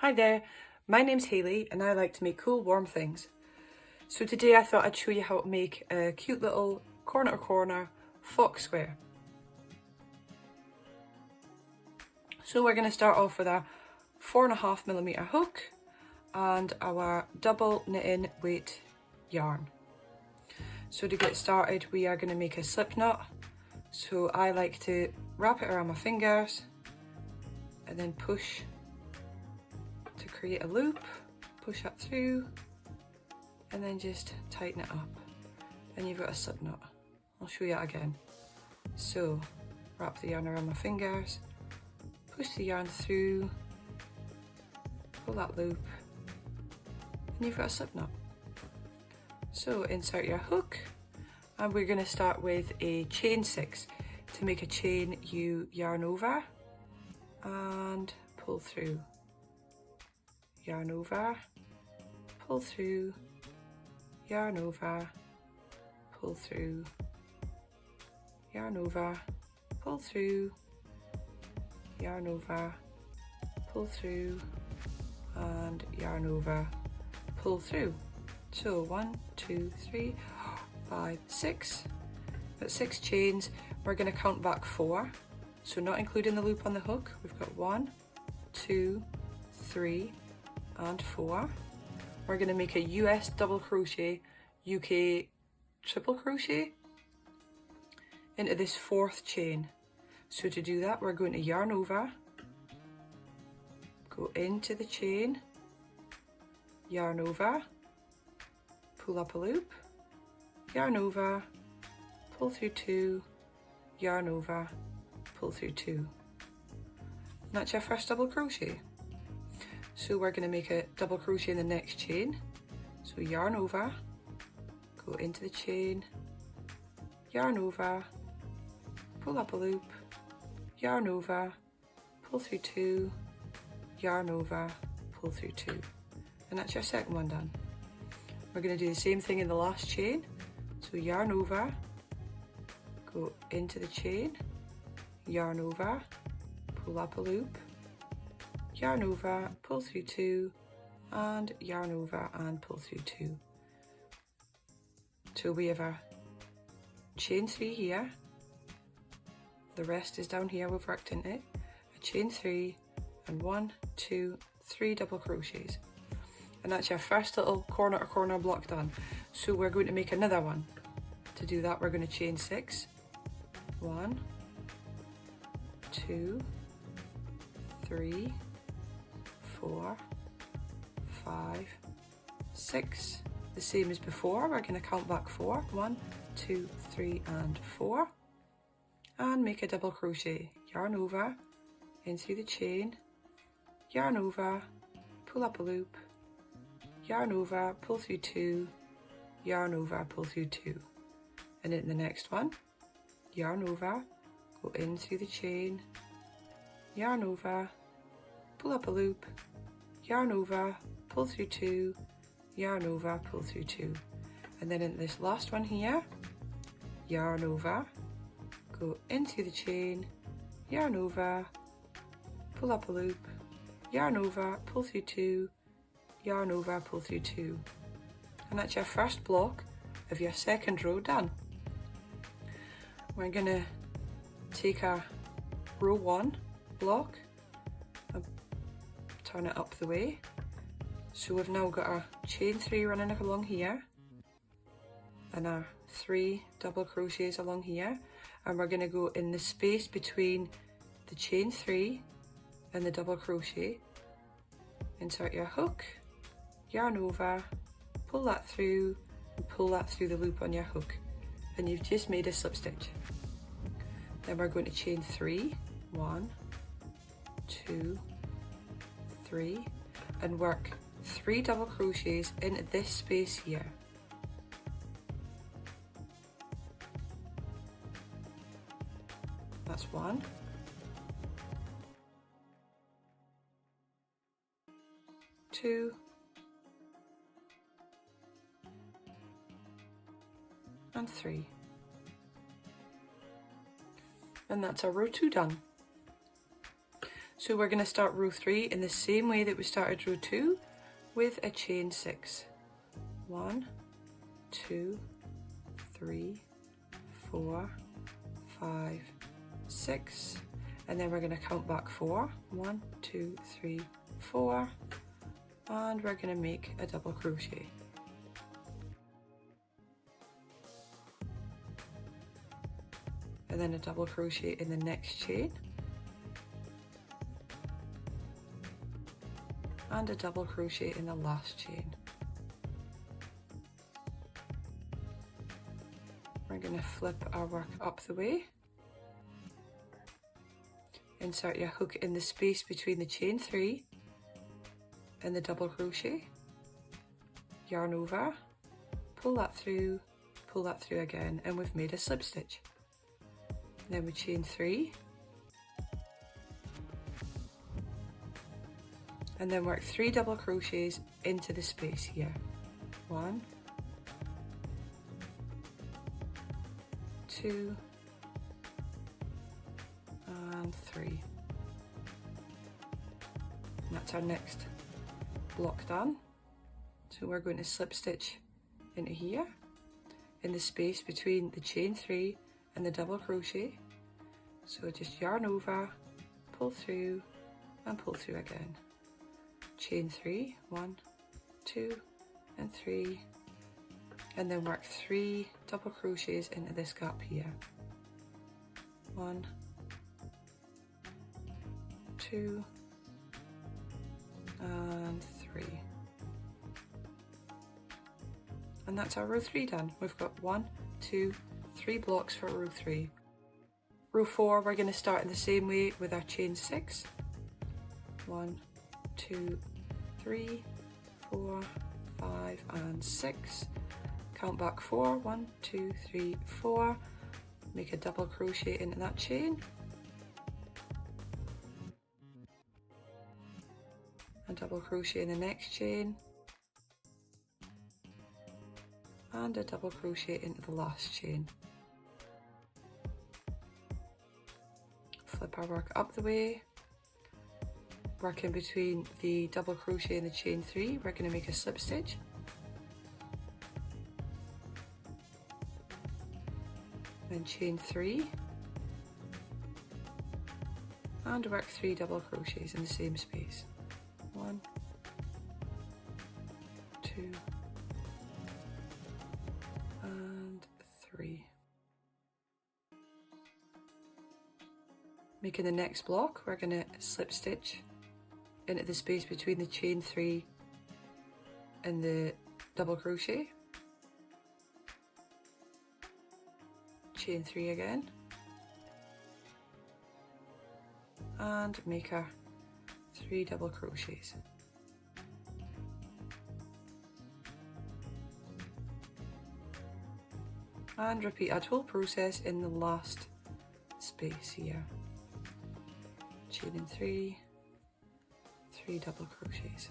Hi there, my name's Hayley and I like to make cool warm things. So today I thought I'd show you how to make a cute little corner to corner Fox square. So we're going to start off with our 4.5mm hook and our double knit-in weight yarn. So to get started we are going to make a slip knot. So I like to wrap it around my fingers and then push to create a loop, push that through and then just tighten it up and you've got a slip knot. I'll show you that again. So wrap the yarn around my fingers, push the yarn through, pull that loop and you've got a slip knot. So insert your hook and we're going to start with a chain 6. To make a chain you yarn over and pull through, yarn over, pull through, yarn over, pull through, yarn over, pull through, yarn over, pull through and yarn over, pull through. So 1, 2, 3, 4, 5, 6. Got 6 chains. We're going to count back 4. So not including the loop on the hook, we've got 1, 2, 3 and 4. We're going to make a US double crochet, UK triple crochet into this 4th chain. So to do that we're going to yarn over, go into the chain, yarn over, pull up a loop, yarn over, pull through 2, yarn over, pull through 2. And that's your first double crochet. So we're going to make a double crochet in the next chain. So yarn over, go into the chain, yarn over, pull up a loop, yarn over, pull through 2, yarn over, pull through 2. And that's your second one done. We're going to do the same thing in the last chain. So yarn over, go into the chain, yarn over, pull up a loop, yarn over, pull through 2 and yarn over and pull through 2. So we have our chain 3 here, the rest is down here, we've worked into it, a chain 3 and 1, 2, 3 double crochets. And that's your first little corner to corner block done. So we're going to make another one. To do that we're going to chain 6, 1, 2, 3, 4, 5, 6. The same as before, we're going to count back 4, 1, 2, 3 and 4 and make a double crochet, yarn over, in through the chain, yarn over, pull up a loop, yarn over, pull through 2, yarn over, pull through 2. And in the next one, yarn over, go in through the chain, yarn over, pull up a loop, yarn over, pull through 2, yarn over, pull through 2. And then in this last one here, yarn over, go in through the chain, yarn over, pull up a loop, yarn over, pull through 2, yarn over, pull through 2. And that's your first block of your second row done. We're going to take our row 1 block and turn it up the way. So we've now got our chain 3 running along here and our 3 double crochets along here, and we're going to go in the space between the chain 3 and the double crochet, insert your hook, yarn over, pull that through and pull that through the loop on your hook and you've just made a slip stitch. Then we're going to chain 3, 1, 2, 3 and work 3 double crochets into this space here. That's 1, 2 and 3. And that's our row 2 done. So we're going to start row 3 in the same way that we started row 2 with a chain 6. 1, 2, 3, 4, 5, 6, and then we're going to count back 4. 1, 2, 3, 4, and we're going to make a double crochet. And then a double crochet in the next chain, and a double crochet in the last chain. We're going to flip our work up the way, insert your hook in the space between the chain 3 and the double crochet, yarn over, pull that through again, and we've made a slip stitch. Then we chain 3, and then work 3 double crochets into the space here. 1, 2, and 3. And that's our next block done. So we're going to slip stitch into here in the space between the chain 3 and the double crochet. So just yarn over, pull through, and pull through again. Chain 3, 1, 2, and 3, and then work 3 double crochets into this gap here. 1, 2, and 3. And that's our row 3 done. We've got 1, 2, 3 blocks for row 3. Row 4, we're going to start in the same way with our chain 6. 1, 2, 3, 4, 5, and 6. Count back 4. 1, 2, 3, 4. Make a double crochet into that chain. A double crochet in the next chain. And a double crochet into the last chain. Flip our work up the way, work in between the double crochet and the chain 3, we're going to make a slip stitch, then chain 3, and work 3 double crochets in the same space. 1, 2, and 3. Making the next block, we're going to slip stitch into the space between the chain 3 and the double crochet, chain 3 again, and make our 3 double crochets. And repeat that whole process in the last space here. Chain in 3, 3 double crochets.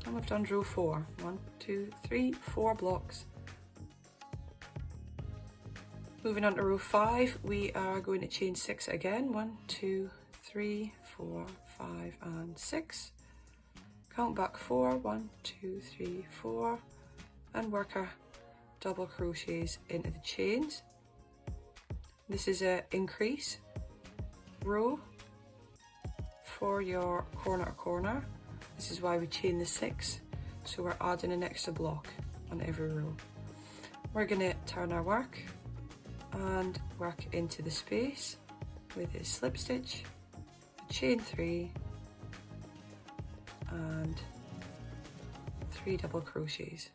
And we've done row 4. 1, 2, 3, 4 blocks. Moving on to row 5, we are going to chain 6 again. 1, 2, 3, 4, 5, and 6. Count back 4. 1, 2, 3, 4, and work our double crochets into the chains. This is an increase row for your corner to corner. This is why we chain the 6, so we're adding an extra block on every row. We're going to turn our work and work into the space with a slip stitch, a chain 3, and 3 double crochets.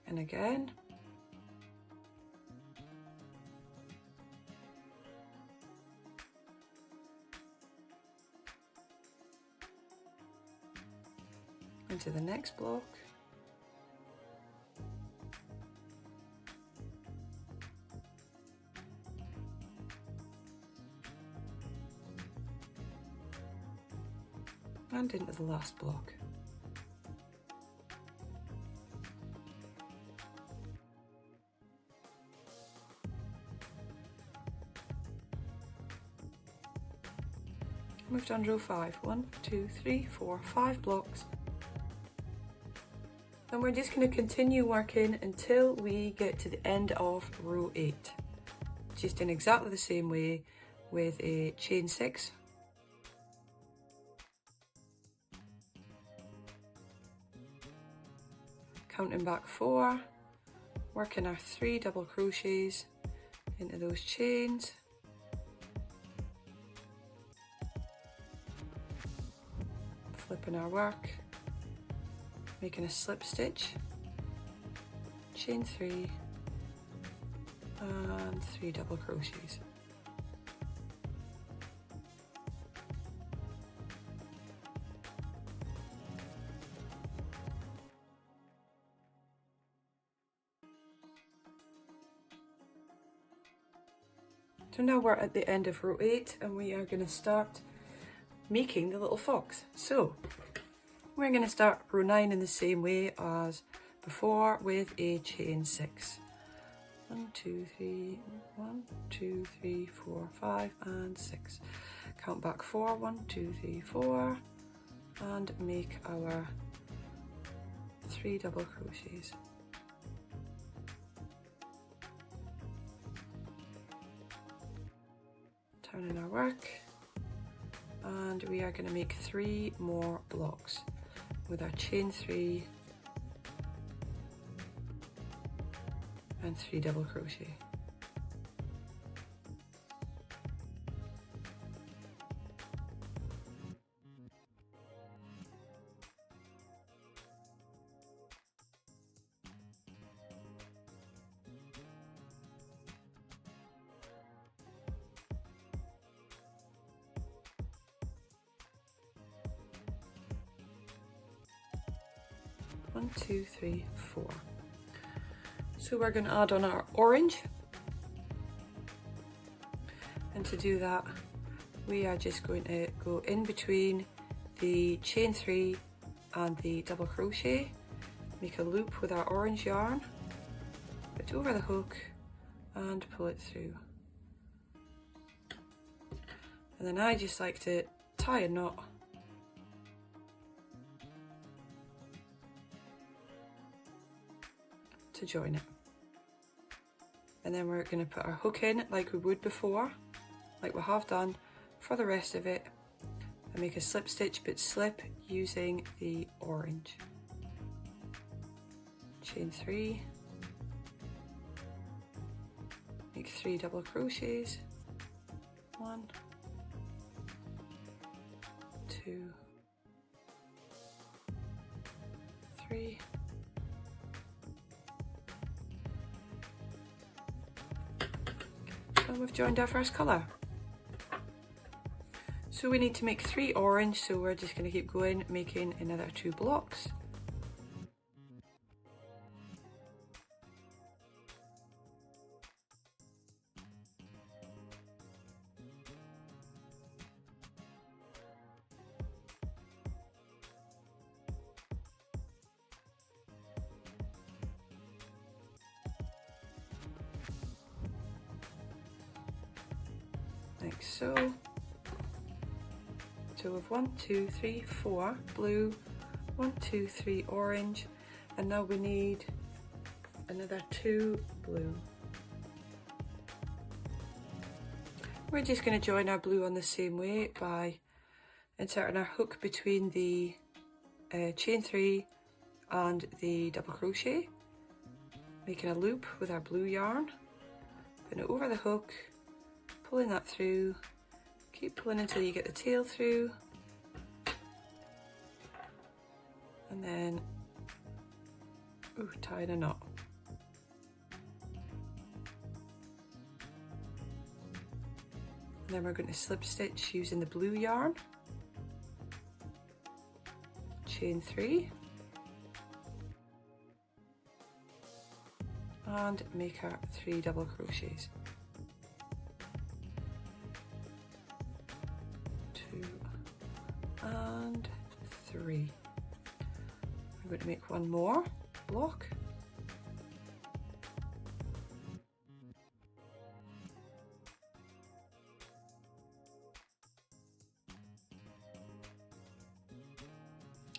And again, into the next block, and into the last block. we've done row 5. 1, 2, 3, 4, 5 blocks. And we're just going to continue working until we get to the end of row 8. Just in exactly the same way with a chain 6. Counting back 4, working our 3 double crochets into those chains. Flipping our work, making a slip stitch, chain 3 and 3 double crochets. So now we're at the end of row 8 and we are going to start making the little fox. So we're going to start row 9 in the same way as before with a chain 6. 1, 2, 3, 1, 2, 3, 4, 5 and 6. Count back 4, 1, 2, 3, 4 and make our 3 double crochets. Turning our work, and we are going to make 3 more blocks with our chain 3 and 3 double crochet. One, 2, 3, 4. So we're going to add on our orange, and to do that we are just going to go in between the chain 3 and the double crochet, make a loop with our orange yarn, put it over the hook and pull it through. And then I just like to tie a knot to join it. And then we're going to put our hook in like we would before, like we have done for the rest of it, and make a slip stitch, but slip using the orange. Chain 3, make 3 double crochets, 1, 2, 3, and we've joined our first colour. So we need to make 3 orange, so we're just going to keep going, making another 2 blocks. Like so. So we've 1, 2, 3, 4 blue, 1, 2, 3 orange, and now we need another 2 blue. We're just going to join our blue on the same way by inserting our hook between the chain 3 and the double crochet, making a loop with our blue yarn, putting it over the hook, pulling that through, keep pulling until you get the tail through, and then tying a knot. And then we're going to slip stitch using the blue yarn, chain 3, and make our 3 double crochets. 2 and 3. I'm going to make one more block.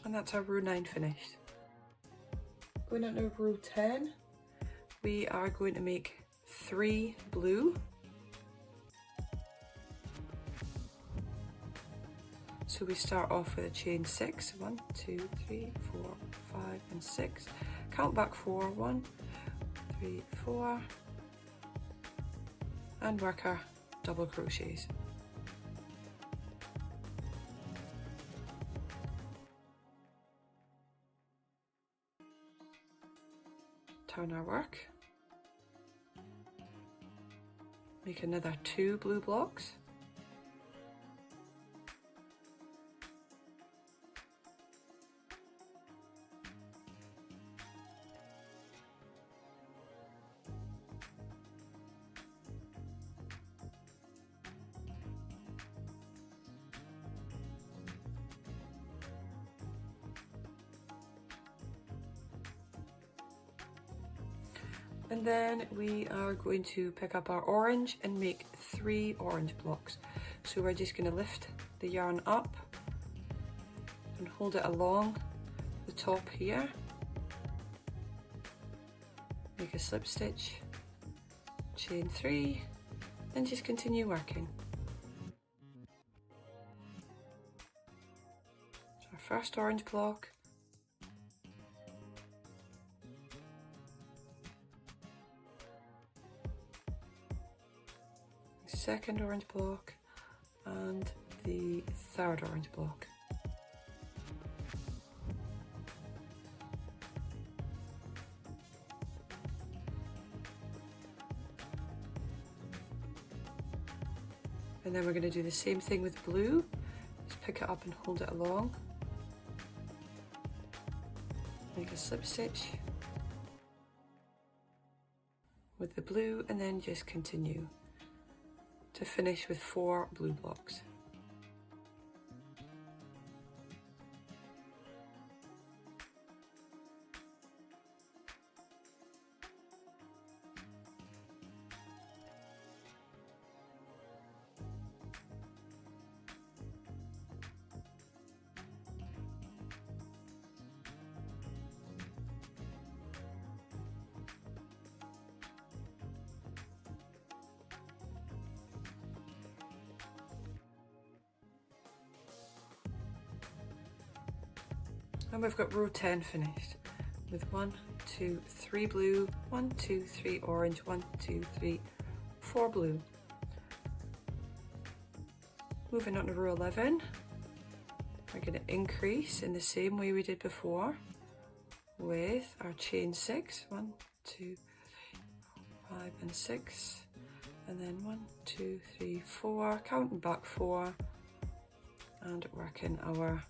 And that's our row 9 finished. Going on to row 10, we are going to make 3 blue. So we start off with a chain 6, 1, 2, 3, 4, 5 and 6. Count back 4, 1, 3, 4, and work our double crochets. Turn our work. Make another 2 blue blocks. And then we are going to pick up our orange and make 3 orange blocks. So we're just going to lift the yarn up and hold it along the top here. Make a slip stitch, chain 3, and just continue working. So our first orange block. Second orange block and the third orange block. And then we're going to do the same thing with blue. Just pick it up and hold it along. Make a slip stitch with the blue and then just continue to finish with 4 blue blocks. And we've got row 10 finished with 1, 2, 3 blue, 1, 2, 3 orange, 1, 2, 3, 4 blue. Moving on to row 11, we're going to increase in the same way we did before with our chain 6, 1, 2, 3, 4, 5 and 6, and then 1, 2, 3, 4, counting back 4 and working our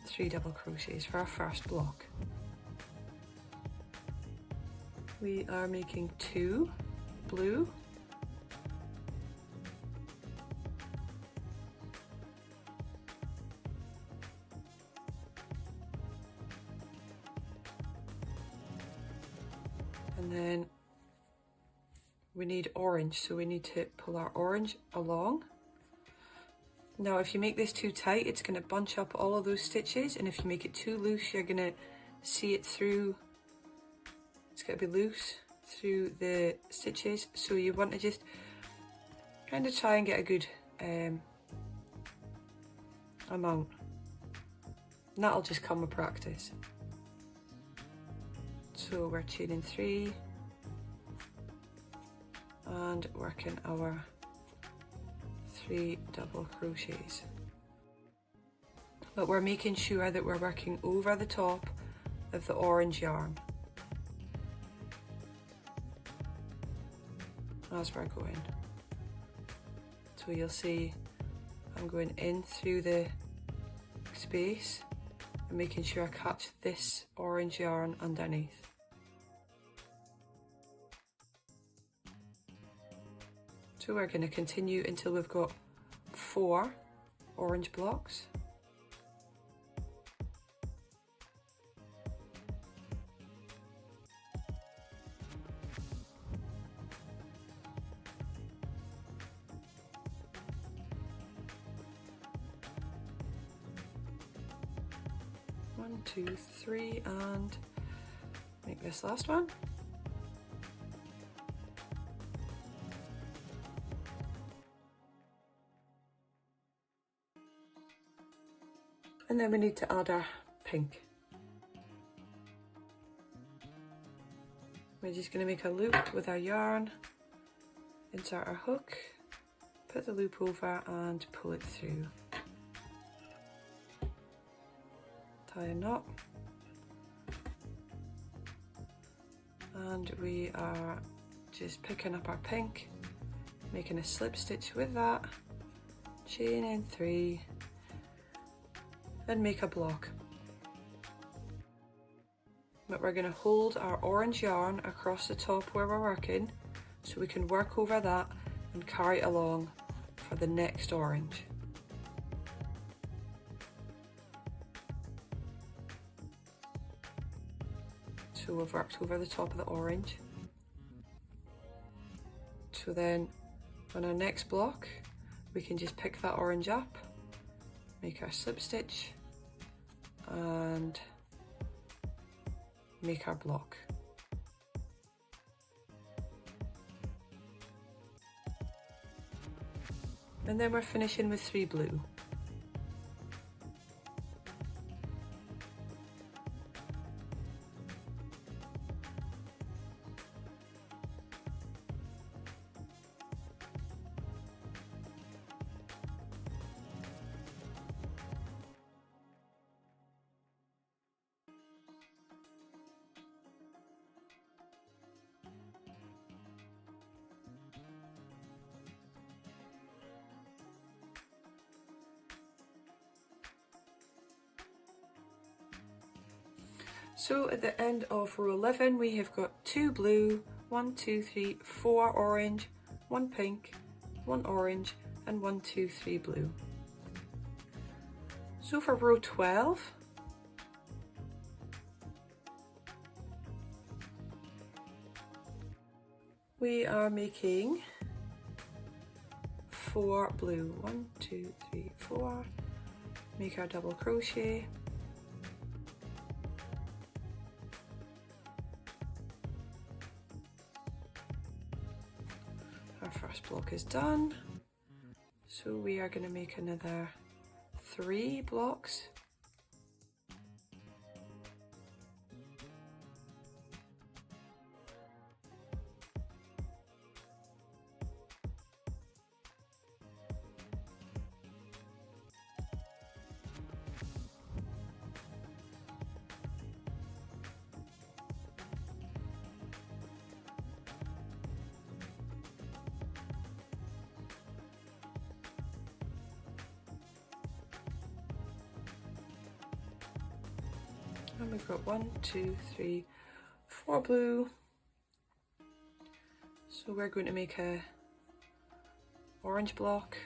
3 double crochets for our first block. We are making 2 blue, and then we need orange, so we need to pull our orange along. Now if you make this too tight, it's going to bunch up all of those stitches, and if you make it too loose, you're going to see it through. It's going to be loose through the stitches, so you want to just kind of try and get a good amount. And that'll just come with practice. So we're chaining 3 and working our 3 double crochets, but we're making sure that we're working over the top of the orange yarn as we're going. So you'll see I'm going in through the space and making sure I catch this orange yarn underneath. So we're going to continue until we've got 4 orange blocks. 1, 2, 3, and make this last one. And then we need to add our pink. We're just going to make a loop with our yarn, insert our hook, put the loop over and pull it through. Tie a knot. And we are just picking up our pink, making a slip stitch with that, chain in 3, and make a block. But we're going to hold our orange yarn across the top where we're working so we can work over that and carry it along for the next orange. So we've worked over the top of the orange. So then on our next block we can just pick that orange up, make our slip stitch and make our block. And then we're finishing with 3 blue. So at the end of row 11 we have got 2 blue, 1, 2, 3, 4 orange, 1 pink, 1 orange and 1, 2, 3 blue. So for row 12 we are making 4 blue, 1, 2, 3, 4, make our double crochet, our first block is done, so we are going to make another 3 blocks. And we've got 1, 2, 3, 4 blue. So we're going to make a orange block,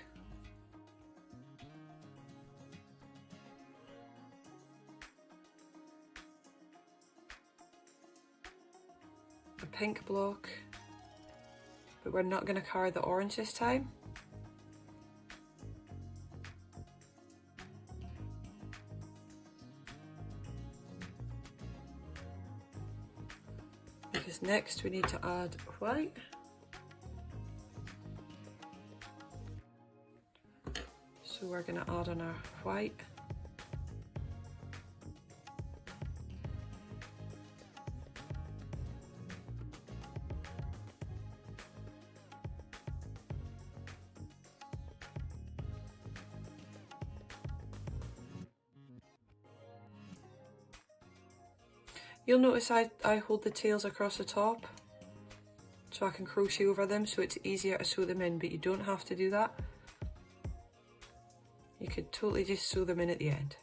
a pink block, but we're not going to carry the orange this time. Because next we need to add white. So we're going to add on our white. You'll notice I hold the tails across the top so I can crochet over them so it's easier to sew them in, but you don't have to do that. You could totally just sew them in at the end.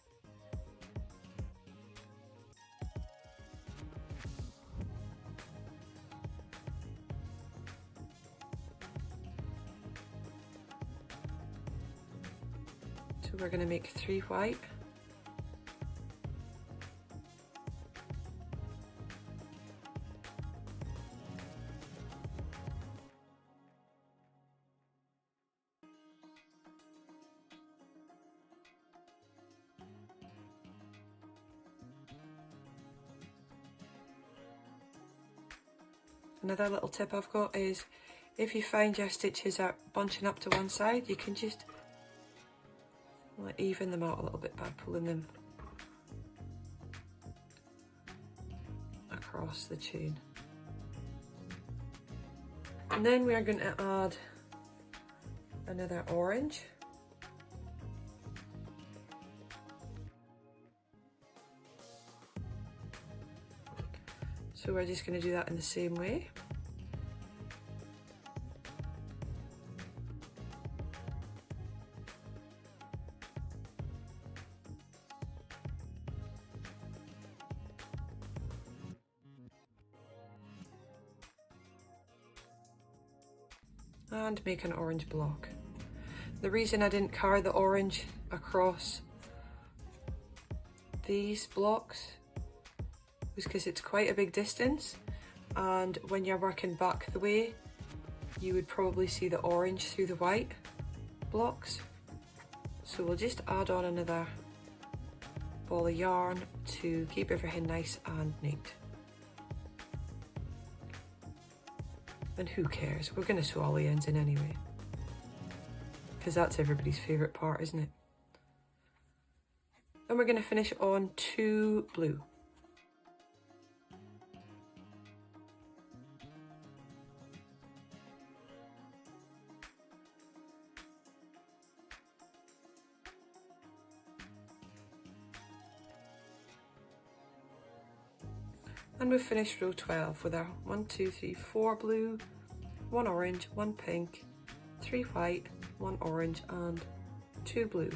So we're going to make 3 white. Another little tip I've got is if you find your stitches are bunching up to one side, you can just even them out a little bit by pulling them across the chain. And then we are going to add another orange. So we're just going to do that in the same way. And make an orange block. The reason I didn't carry the orange across these blocks was because it's quite a big distance, and when you're working back the way, you would probably see the orange through the white blocks. So we'll just add on another ball of yarn to keep everything nice and neat. And who cares? We're going to sew all the ends in anyway, because that's everybody's favourite part, isn't it? And we're going to finish on 2 blue. And we've finished row 12 with our 1, 2, 3, 4 blue, 1 orange, 1 pink, 3 white, 1 orange and 2 blue.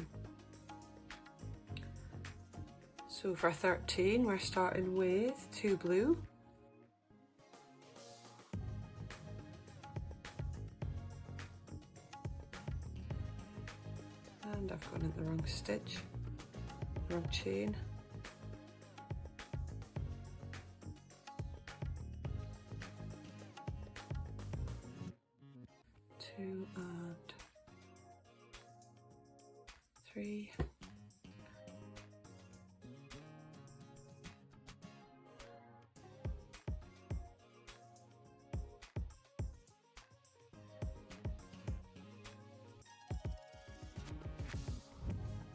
So for 13 we're starting with 2 blue, and I've gone in the wrong stitch, wrong chain. 2 and 3.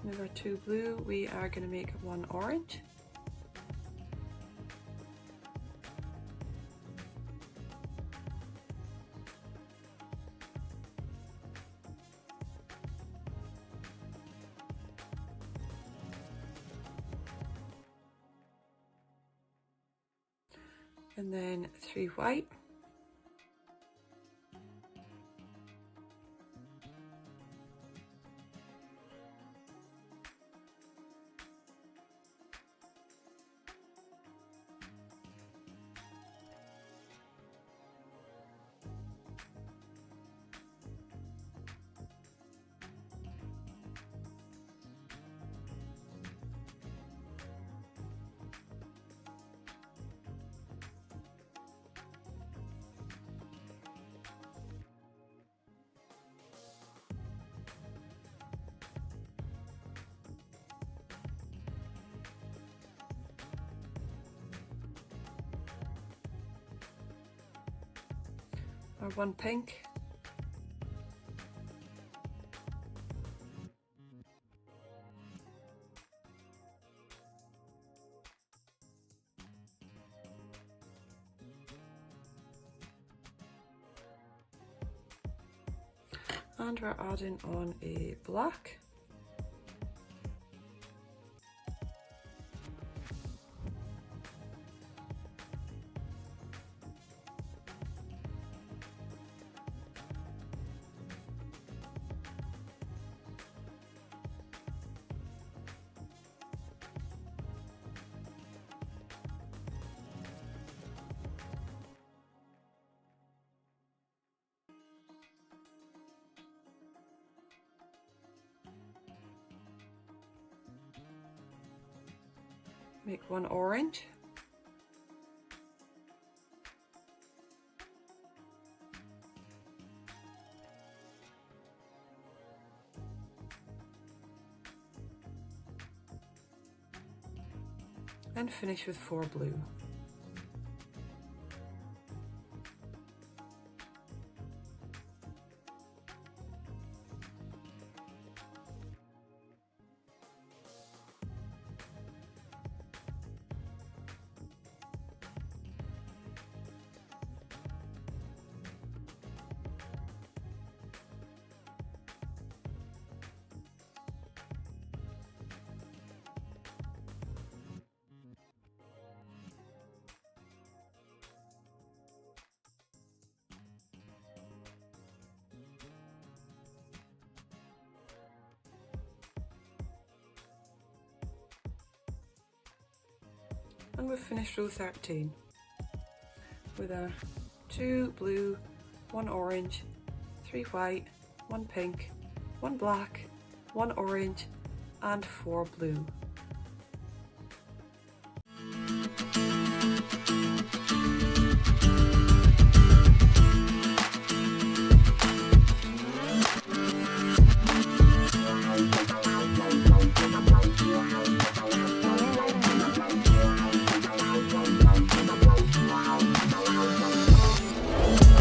With our 2 blue, we are going to make 1 orange. And then 3 white. Or 1 pink. And we're adding on a black. Make 1 orange. And finish with 4 blue. And we've finished row 13 with a 2 blue, 1 orange, 3 white, 1 pink, 1 black, 1 orange and 4 blue.